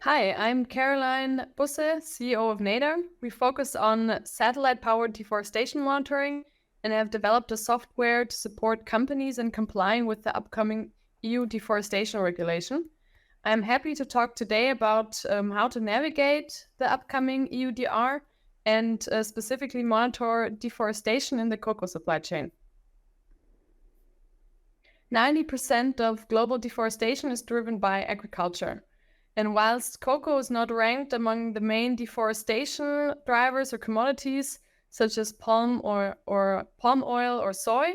Hi, I'm Caroline Busse, CEO of nadar. We focus on satellite-powered deforestation monitoring and have developed a software to support companies in complying with the upcoming EU Deforestation Regulation. I'm happy to talk today about how to navigate the upcoming EUDR and specifically monitor deforestation in the cocoa supply chain. 90% of global deforestation is driven by agriculture. And whilst cocoa is not ranked among the main deforestation drivers or commodities, such as palm oil or soy,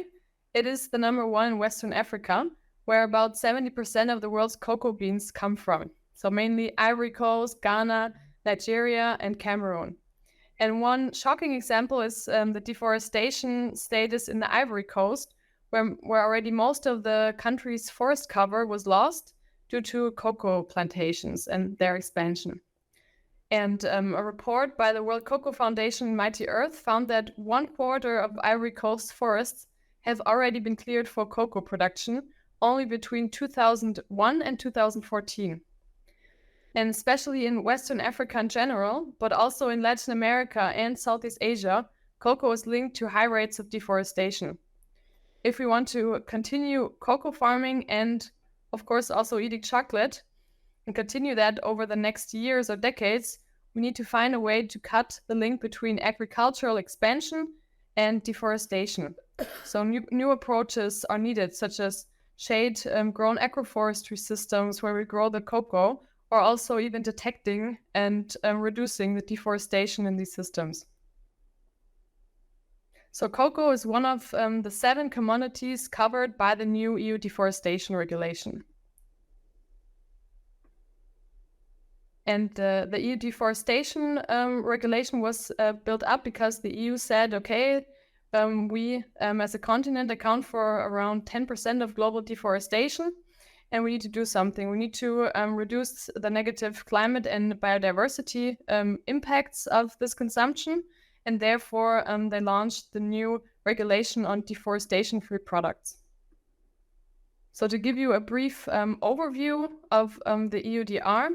it is the number one in Western Africa, where about 70% of the world's cocoa beans come from. So mainly Ivory Coast, Ghana, Nigeria, and Cameroon. And one shocking example is the deforestation status in the Ivory Coast, where already most of the country's forest cover was lost due to cocoa plantations and their expansion. And a report by the World Cocoa Foundation, Mighty Earth, found that 1/4 of Ivory Coast forests have already been cleared for cocoa production only between 2001 and 2014. And especially in Western Africa in general, but also in Latin America and Southeast Asia, cocoa is linked to high rates of deforestation. If we want to continue cocoa farming and of course, also eating chocolate, and continue that over the next years or decades, we need to find a way to cut the link between agricultural expansion and deforestation. So new approaches are needed, such as shade-grown agroforestry systems where we grow the cocoa, or also even detecting and reducing the deforestation in these systems. So cocoa is one of the 7 commodities covered by the new EU Deforestation Regulation. And the EU Deforestation Regulation was built up because the EU said, okay, we as a continent account for around 10% of global deforestation, and we need to do something. We need to reduce the negative climate and biodiversity impacts of this consumption. And therefore, they launched the new regulation on deforestation-free products. So to give you a brief overview of the EUDR,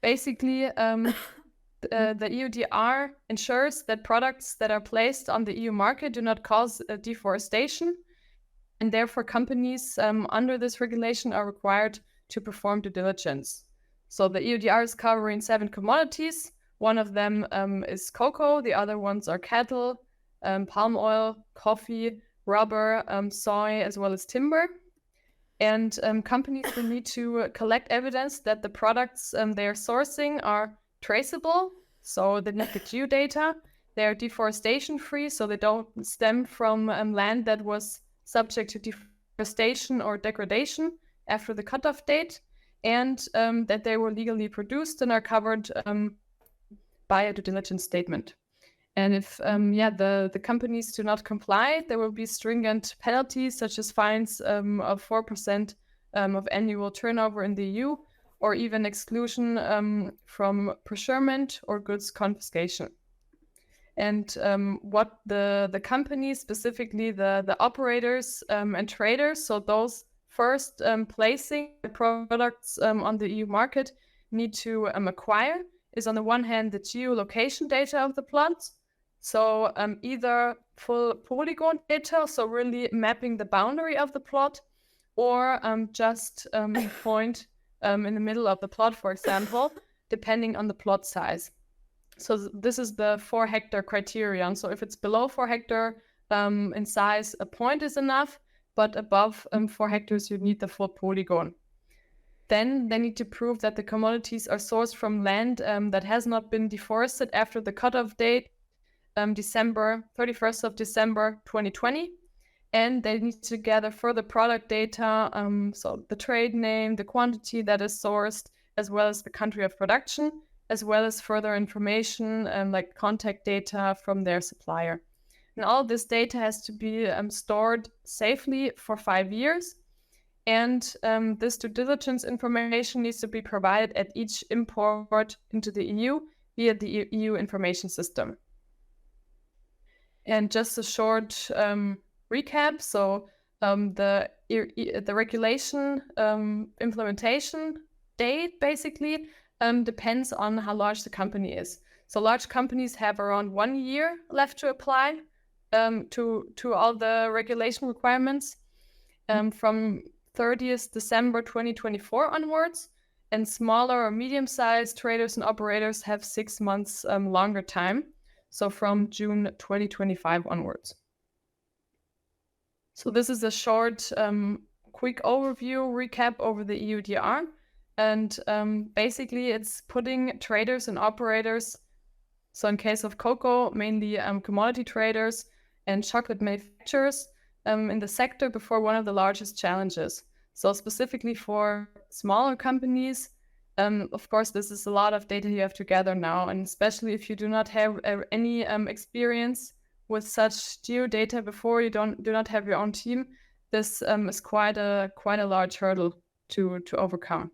basically, the EUDR ensures that products that are placed on the EU market do not cause deforestation, and therefore companies under this regulation are required to perform due diligence. So the EUDR is covering 7 commodities. One of them is cocoa, the other ones are cattle, palm oil, coffee, rubber, soy, as well as timber. And companies will need to collect evidence that the products they are sourcing are traceable, so they need the geodata. They are deforestation-free, so they don't stem from land that was subject to deforestation or degradation after the cutoff date, and that they were legally produced and are covered by a due diligence statement. And if the companies do not comply, there will be stringent penalties such as fines of 4% of annual turnover in the EU, or even exclusion from procurement or goods confiscation. And what the companies, specifically the operators and traders, so those first placing the products on the EU market, need to acquire is on the one hand the geolocation data of the plots, so either full polygon data, so really mapping the boundary of the plot, or just a point in the middle of the plot, for example, depending on the plot size. So this is the 4 hectare criterion. So if it's below 4 hectare in size, a point is enough, but above 4 hectares, you need the full polygon. Then they need to prove that the commodities are sourced from land that has not been deforested after the cutoff date, 31st of December 2020. And they need to gather further product data, so the trade name, the quantity that is sourced, as well as the country of production, as well as further information like contact data from their supplier. And all this data has to be stored safely for 5 years. And this due diligence information needs to be provided at each import into the EU via the EU information system. And just a short recap. So the regulation implementation date basically depends on how large the company is. So large companies have around 1 year left to apply to all the regulation requirements from 30th December 2024 onwards, and smaller or medium-sized traders and operators have 6 months longer time, so from June 2025 onwards. So this is a short, quick overview recap over the EUDR, and basically it's putting traders and operators, so in case of cocoa, mainly commodity traders and chocolate manufacturers, in the sector before one of the largest challenges. So specifically for smaller companies, of course, this is a lot of data you have to gather now, and especially if you do not have any experience with such geodata before, you do not have your own team, this is quite a large hurdle to overcome.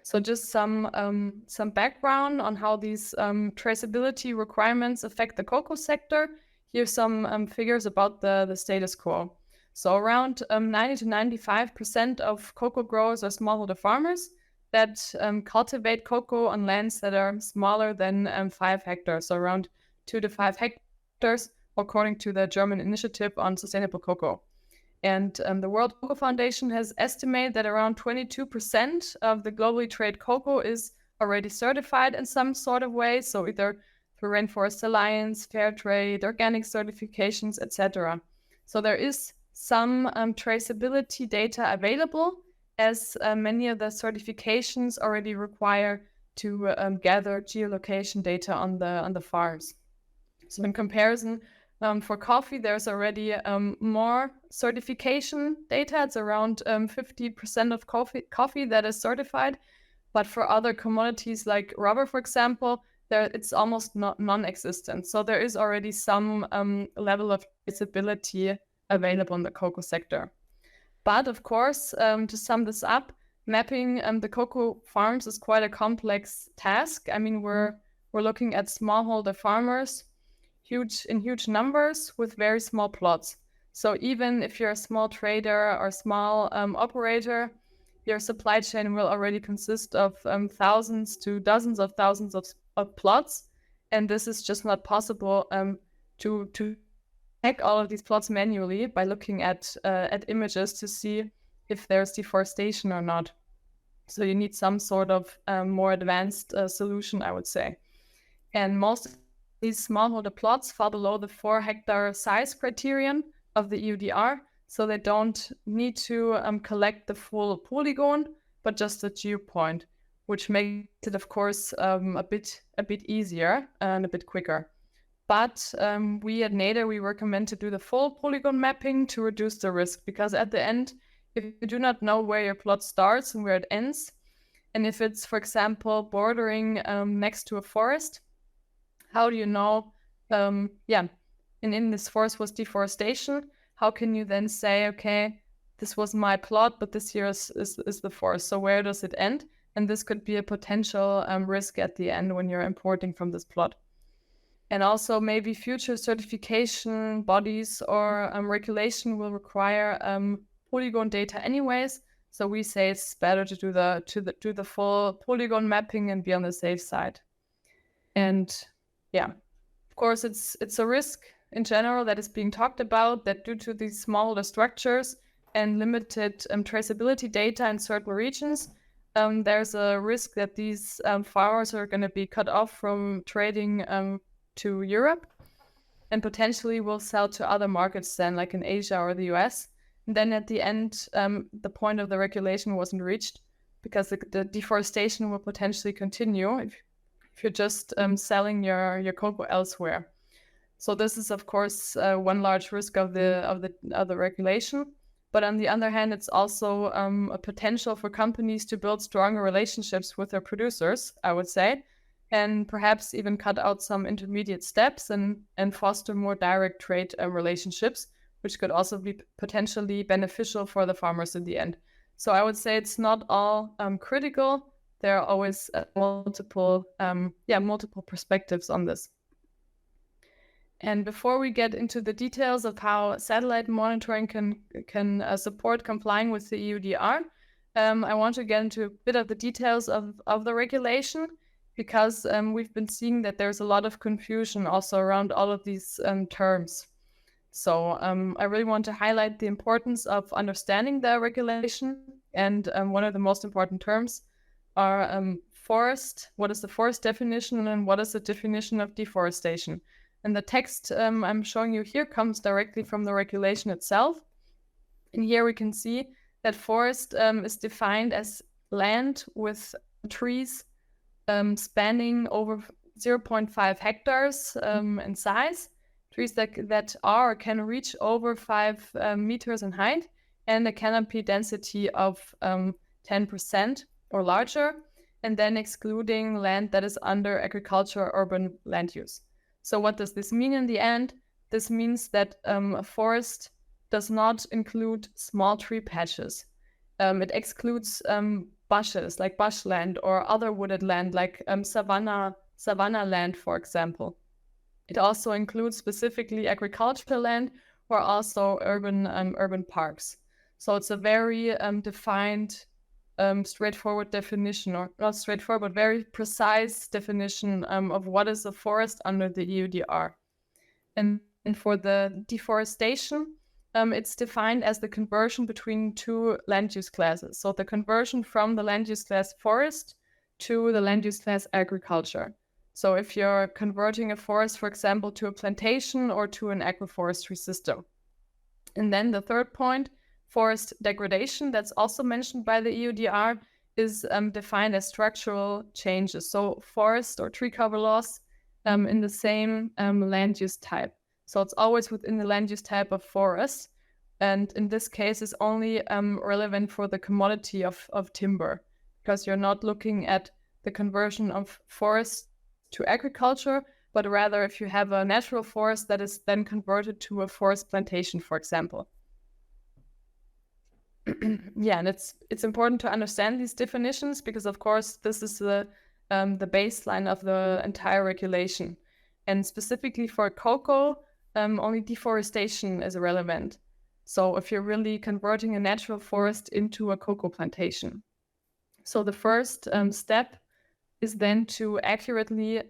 So just some background on how these traceability requirements affect the cocoa sector. Here's some figures about the status quo. So around 90 to 95% of cocoa growers are smallholder farmers that cultivate cocoa on lands that are smaller than 5 hectares, so around 2 to 5 hectares, according to the German Initiative on Sustainable Cocoa. And the World Cocoa Foundation has estimated that around 22% of the globally traded cocoa is already certified in some sort of way, so either through Rainforest Alliance, Fair Trade, organic certifications, etc. So there is some traceability data available, as many of the certifications already require to gather geolocation data on the farms. So in comparison, for coffee, there's already more certification data. It's around 50% of coffee that is certified. But for other commodities like rubber, for example, it's almost non-existent. So there is already some level of traceability available in the cocoa sector. But of course, to sum this up, mapping the cocoa farms is quite a complex task. I mean, we're looking at smallholder farmers, in huge numbers with very small plots. So even if you're a small trader or small operator, your supply chain will already consist of thousands to dozens of thousands of plots, and this is just not possible to check all of these plots manually by looking at images to see if there's deforestation or not. So you need some sort of more advanced solution, I would say. And most of these smallholder plots fall below the 4 hectare size criterion of the EUDR, so they don't need to collect the full polygon, but just a geopoint, which makes it, of course, a bit easier and a bit quicker. But we at NADAR, we recommend to do the full polygon mapping to reduce the risk, because at the end, if you do not know where your plot starts and where it ends, and if it's, for example, bordering next to a forest, how do you know, and in this forest was deforestation, how can you then say, okay, this was my plot, but this here is the forest, so where does it end? And this could be a potential risk at the end when you're importing from this plot. And also maybe future certification bodies or regulation will require polygon data anyways. So we say it's better to do the full polygon mapping and be on the safe side. And yeah, of course, it's a risk in general that is being talked about, that due to these smaller structures and limited traceability data in certain regions, there's a risk that these farmers are going to be cut off from trading to Europe, and potentially will sell to other markets then, like in Asia or the US. And then at the end, the point of the regulation wasn't reached, because the deforestation will potentially continue if you're just selling your cocoa elsewhere. So this is, of course, one large risk of the regulation. But on the other hand, it's also a potential for companies to build stronger relationships with their producers, I would say, and perhaps even cut out some intermediate steps and foster more direct trade relationships, which could also be potentially beneficial for the farmers in the end. So I would say it's not all critical. There are always multiple perspectives on this. And before we get into the details of how satellite monitoring can support complying with the EUDR, I want to get into a bit of the details of the regulation, because we've been seeing that there's a lot of confusion also around all of these terms. So I really want to highlight the importance of understanding the regulation. And one of the most important terms are forest. What is the forest definition, and what is the definition of deforestation? And the text I'm showing you here comes directly from the regulation itself. And here we can see that forest is defined as land with trees spanning over 0.5 hectares in size, trees that are or can reach over 5 meters in height, and a canopy density of 10% or larger, and then excluding land that is under agriculture or urban land use. So what does this mean in the end? This means that a forest does not include small tree patches. It excludes bushes, like bushland, or other wooded land, like savanna land, for example. It also includes specifically agricultural land, or also urban parks. So it's a very defined, straightforward definition, or not straightforward, but very precise definition of what is a forest under the EUDR. And for the deforestation, it's defined as the conversion between two land use classes. So the conversion from the land use class forest to the land use class agriculture. So if you're converting a forest, for example, to a plantation or to an agroforestry system. And then the third point, forest degradation, that's also mentioned by the EUDR, is defined as structural changes. So forest or tree cover loss in the same land use type. So it's always within the land use type of forest. And in this case, it's only relevant for the commodity of timber, because you're not looking at the conversion of forest to agriculture, but rather if you have a natural forest that is then converted to a forest plantation, for example. Yeah, and it's important to understand these definitions, because of course this is the baseline of the entire regulation. And specifically for cocoa, only deforestation is relevant. So if you're really converting a natural forest into a cocoa plantation. So the first step is then to accurately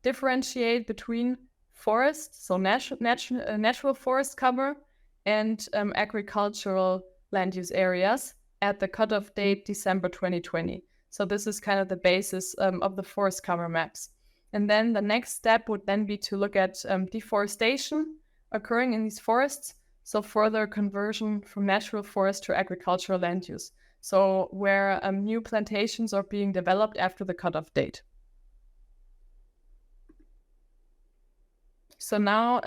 differentiate between forests, so natural forest cover, and agricultural land use areas at the cutoff date December 2020. So this is kind of the basis of the forest cover maps. And then the next step would then be to look at deforestation occurring in these forests, so further conversion from natural forest to agricultural land use. So where new plantations are being developed after the cutoff date. So now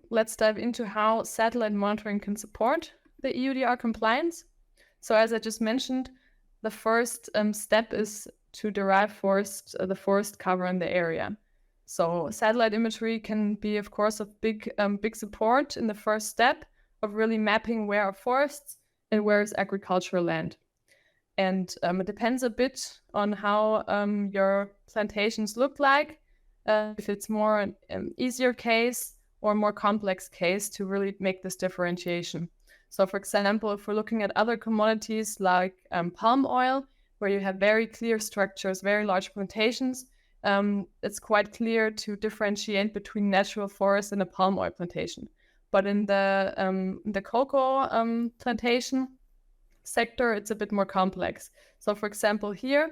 let's dive into how satellite monitoring can support the EUDR compliance. So as I just mentioned, the first step is to derive the forest cover in the area. So satellite imagery can be, of course, of big support in the first step of really mapping where are forests and where is agricultural land. And it depends a bit on how your plantations look like, if it's more an easier case or more complex case to really make this differentiation. So for example, if we're looking at other commodities like palm oil, where you have very clear structures, very large plantations, it's quite clear to differentiate between natural forest and a palm oil plantation. But in the cocoa plantation sector, it's a bit more complex. So for example, here,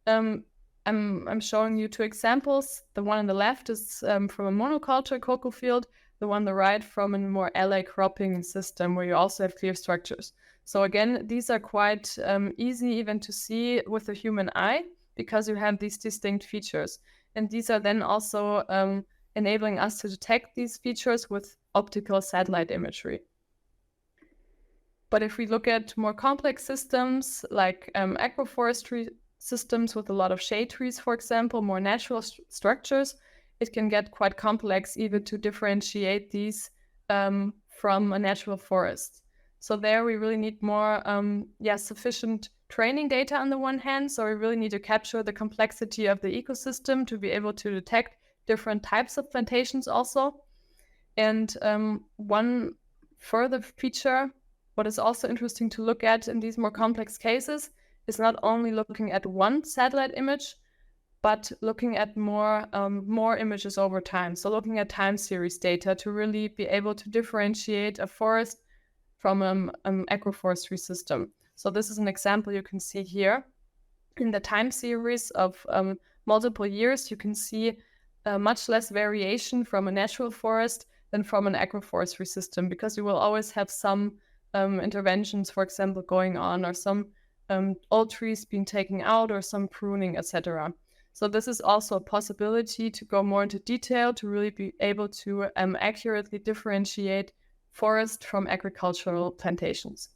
I'm showing you two examples. The one on the left is from a monoculture cocoa field, the one on the right from a more alley cropping system where you also have clear structures. So again, these are quite easy even to see with the human eye, because you have these distinct features. And these are then also enabling us to detect these features with optical satellite imagery. But if we look at more complex systems like agroforestry systems with a lot of shade trees, for example, more natural structures, it can get quite complex even to differentiate these from a natural forest. So there we really need more sufficient training data on the one hand. So we really need to capture the complexity of the ecosystem to be able to detect different types of plantations also. And one further feature, what is also interesting to look at in these more complex cases, is not only looking at one satellite image, but looking at more images over time. So looking at time series data to really be able to differentiate a forest from an agroforestry system. So this is an example you can see here. In the time series of multiple years, you can see much less variation from a natural forest than from an agroforestry system, because you will always have some interventions, for example, going on, or some old trees being taken out, or some pruning, etc. So this is also a possibility to go more into detail to really be able to accurately differentiate forest from agricultural plantations.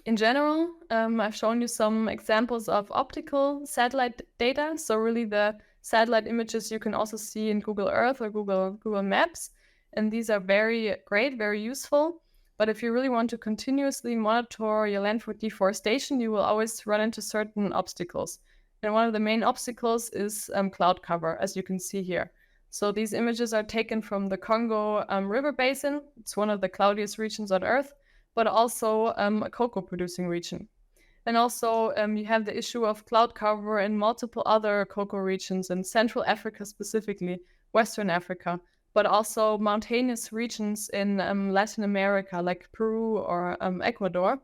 In general, I've shown you some examples of optical satellite data. So really the satellite images you can also see in Google Earth or Google Maps. And these are very great, very useful. But if you really want to continuously monitor your land for deforestation, you will always run into certain obstacles. And one of the main obstacles is cloud cover, as you can see here. So these images are taken from the Congo River Basin. It's one of the cloudiest regions on Earth, but also a cocoa producing region. And also you have the issue of cloud cover in multiple other cocoa regions in Central Africa specifically, Western Africa, but also mountainous regions in Latin America like Peru or Ecuador.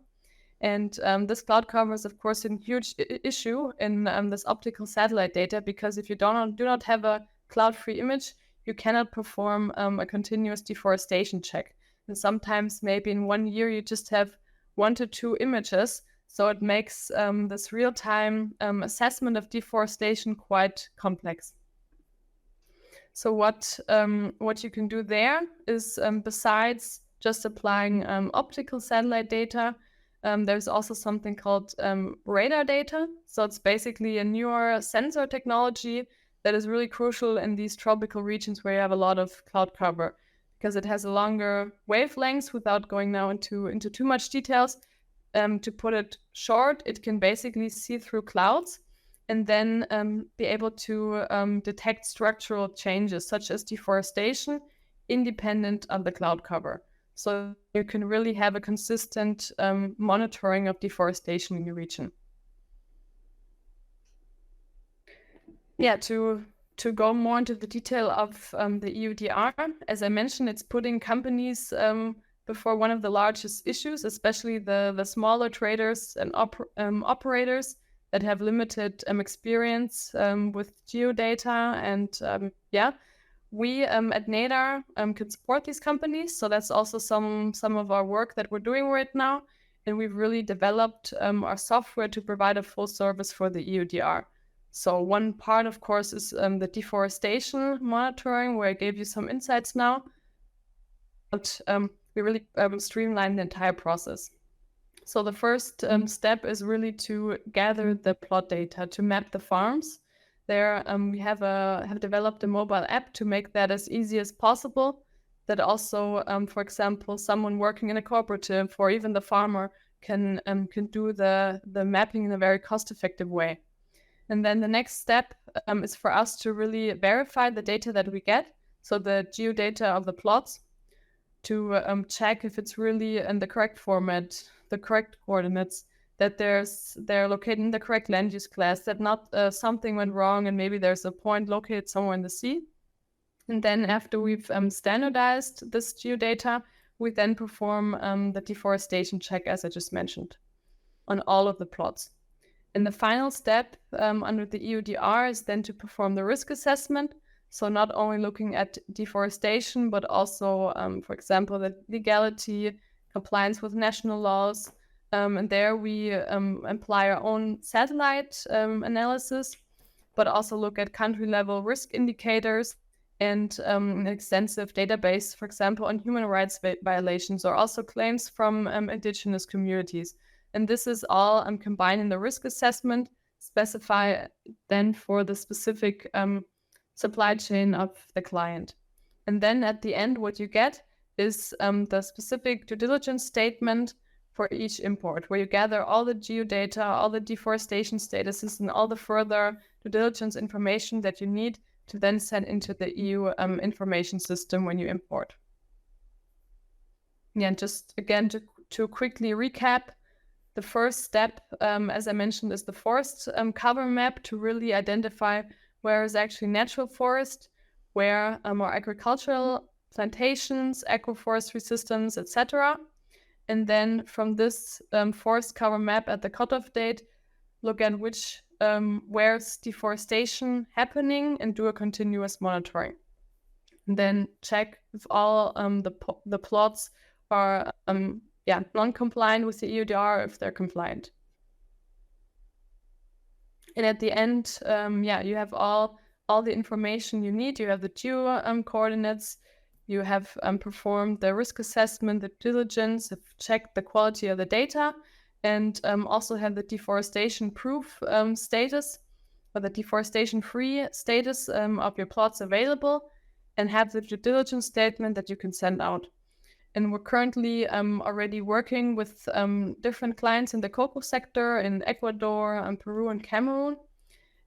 And this cloud cover is, of course, a huge issue in this optical satellite data, because if you do not have a cloud-free image, you cannot perform a continuous deforestation check. And sometimes maybe in 1 year you just have 1 to 2 images. So it makes this real-time assessment of deforestation quite complex. So what you can do there is, besides just applying optical satellite data, there's also something called radar data. So it's basically a newer sensor technology that is really crucial in these tropical regions where you have a lot of cloud cover, because it has a longer wavelengths. Without going now into too much details, to put it short, it can basically see through clouds and then be able to detect structural changes such as deforestation independent of the cloud cover. So you can really have a consistent monitoring of deforestation in your region. Yeah, to go more into the detail of the EUDR, as I mentioned, it's putting companies before one of the largest issues, especially the smaller traders and operators that have limited experience with geodata. And we at nadar can support these companies. So that's also some of our work that we're doing right now. And we've really developed our software to provide a full service for the EUDR. So one part, of course, is the deforestation monitoring, where I gave you some insights now. But we really streamline the entire process. So the first step is really to gather the plot data, to map the farms. There we have developed a mobile app to make that as easy as possible. That also, for example, someone working in a cooperative or even the farmer can do the mapping in a very cost-effective way. And then the next step is for us to really verify the data that we get, so the geodata of the plots, to check if it's really in the correct format, the correct coordinates, that they're located in the correct land use class, that not something went wrong and maybe there's a point located somewhere in the sea. And then after we've standardized this geodata, we then perform the deforestation check, as I just mentioned, on all of the plots. And the final step under the EUDR is then to perform the risk assessment. So not only looking at deforestation, but also, for example, the legality, compliance with national laws. And there we apply our own satellite analysis, but also look at country-level risk indicators and an extensive database, for example, on human rights violations, or also claims from indigenous communities. And this is all combined in the risk assessment, specify then for the specific supply chain of the client. And then at the end, what you get is the specific due diligence statement for each import, where you gather all the geodata, all the deforestation statuses, and all the further due diligence information that you need to then send into the EU information system when you import. Yeah, and just again, to quickly recap, the first step, as I mentioned, is the forest cover map to really identify where is actually natural forest, where are agricultural plantations, agroforestry systems, etc. And then from this forest cover map at the cutoff date, look at where's deforestation happening and do a continuous monitoring. And then check if all the plots are non-compliant with the EUDR, if they're compliant. And at the end, you have all the information you need. You have the geo coordinates. You have performed the risk assessment, the diligence, have checked the quality of the data, and also have the deforestation proof status, or the deforestation-free status of your plots available, and have the due diligence statement that you can send out. And we're currently already working with different clients in the cocoa sector in Ecuador, Peru, and Cameroon,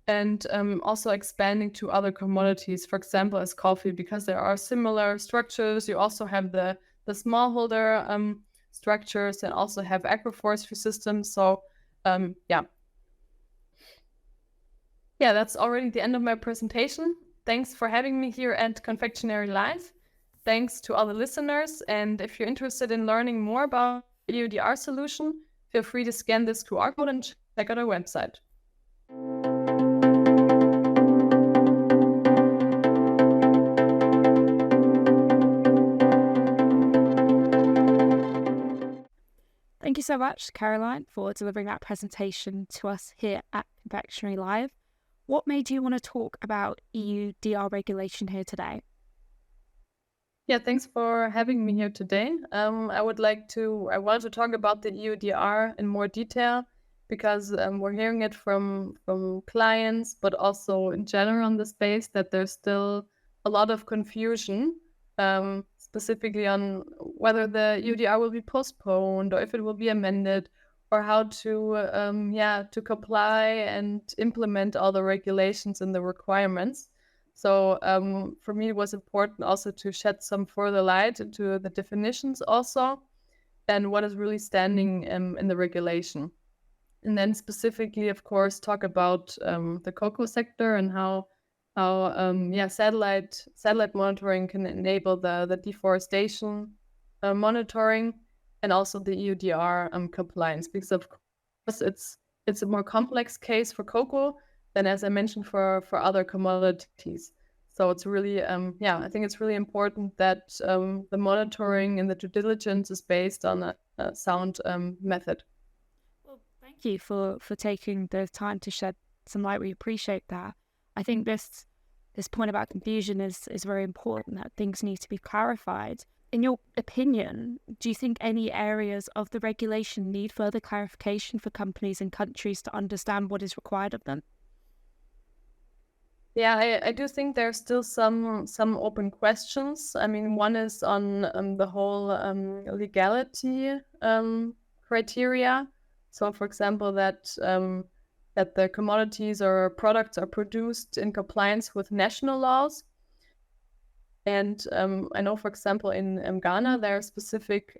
and also expanding to other commodities, for example, as coffee, because there are similar structures. You also have the smallholder structures and also have agroforestry systems. So that's already the end of my presentation. Thanks for having me here at Confectionery Live. Thanks to all the listeners. And if you're interested in learning more about EUDR solution, feel free to scan this QR code and check out our website. Thank you so much, Caroline, for delivering that presentation to us here at Confectionery Live. What made you want to talk about EUDR regulation here today? Yeah, thanks for having me here today. I wanted to talk about the EUDR in more detail because we're hearing it from clients, but also in general in the space that there's still a lot of confusion, specifically on whether the EUDR will be postponed or if it will be amended, or how to comply and implement all the regulations and the requirements. So for me, it was important also to shed some further light into the definitions also and what is really standing in the regulation. And then specifically, of course, talk about the cocoa sector and how satellite monitoring can enable the deforestation monitoring and also the EUDR compliance, because of course it's a more complex case for cocoa than, as I mentioned, for other commodities. So it's really I think it's really important that the monitoring and the due diligence is based on a sound method. Well, thank you for taking the time to shed some light. We appreciate that. I think this point about confusion is very important, that things need to be clarified. In your opinion, do you think any areas of the regulation need further clarification for companies and countries to understand what is required of them? Yeah, I do think there's still some open questions. I mean, one is on the whole legality criteria. So, for example, that the commodities or products are produced in compliance with national laws. And I know, for example, in Ghana, there are specific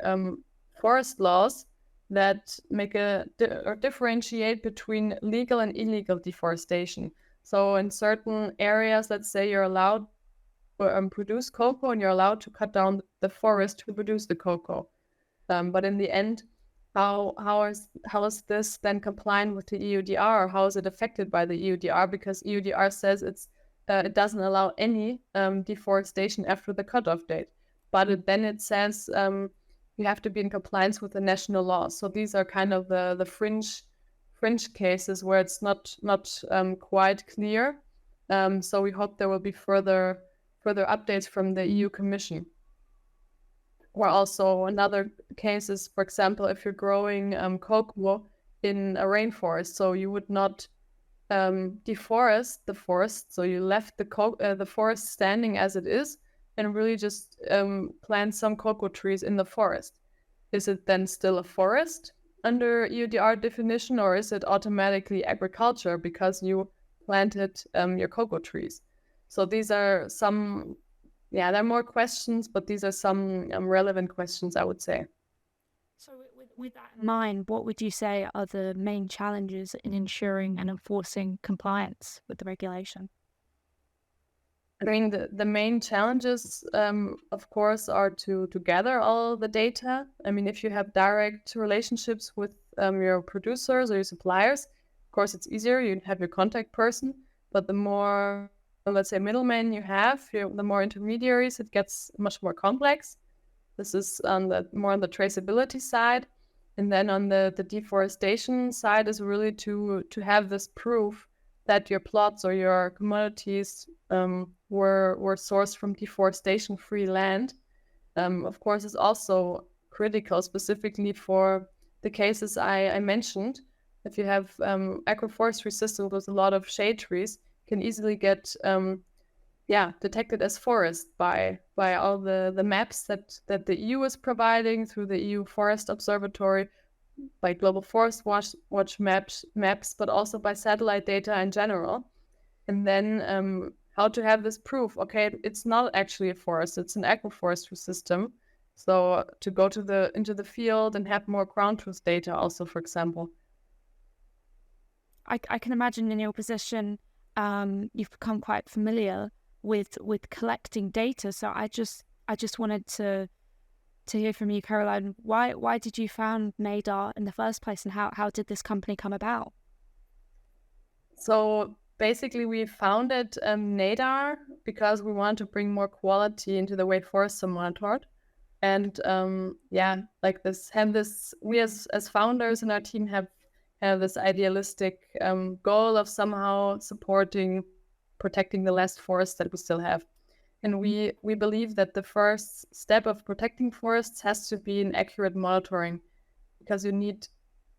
forest laws that make or differentiate between legal and illegal deforestation. So in certain areas, let's say you're allowed to produce cocoa and you're allowed to cut down the forest to produce the cocoa. But in the end, how is this then compliant with the EUDR? Or how is it affected by the EUDR? Because EUDR says it doesn't allow any deforestation after the cutoff date. But it says you have to be in compliance with the national laws. So these are kind of the fringe cases where it's not quite clear. So we hope there will be further updates from the EU Commission. Or also another case is, for example, if you're growing cocoa in a rainforest, so you would not deforest the forest, so you left the forest standing as it is and really just plant some cocoa trees in the forest. Is it then still a forest under EUDR definition, or is it automatically agriculture because you planted your cocoa trees? So these are some, there are more questions, but these are some relevant questions, I would say. So With that in mind, what would you say are the main challenges in ensuring and enforcing compliance with the regulation? I mean, the main challenges, of course, are to gather all the data. I mean, if you have direct relationships with your producers or your suppliers, of course, it's easier. You have your contact person. But the more, let's say, middlemen you have, the more intermediaries, it gets much more complex. This is more on the traceability side. And then on the deforestation side is really to have this proof that your plots or your commodities were sourced from deforestation-free land. Of course, is also critical, specifically for the cases I mentioned. If you have agroforestry systems with a lot of shade trees, can easily get detected as forest by all the maps that the EU is providing through the EU Forest Observatory, by Global Forest Watch maps, but also by satellite data in general. And then how to have this proof? Okay, it's not actually a forest; it's an agroforestry system. So to go into the field and have more ground truth data, also, for example. I can imagine in your position, you've become quite familiar with collecting data. So I just wanted to hear from you, Caroline. Why did you found nadar in the first place, and how did this company come about? So basically, we founded nadar because we want to bring more quality into the way forests are monitored. And like this, we as founders in our team have this idealistic goal of somehow protecting the last forests that we still have. And we believe that the first step of protecting forests has to be an accurate monitoring, because you need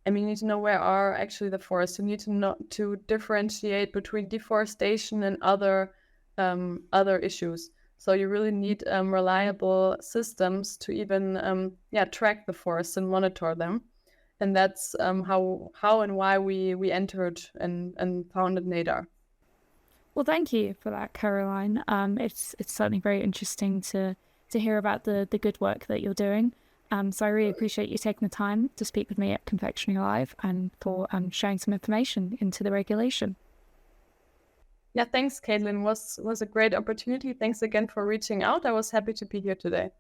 to know where are actually the forests. You need to know to differentiate between deforestation and other issues. So you really need reliable systems to even track the forests and monitor them. And that's how and why we entered and founded nadar. Well, thank you for that, Caroline. It's certainly very interesting to hear about the good work that you're doing. So I really appreciate you taking the time to speak with me at Confectionery Live and for sharing some information into the regulation. Yeah, thanks, Caitlin. Was a great opportunity. Thanks again for reaching out. I was happy to be here today.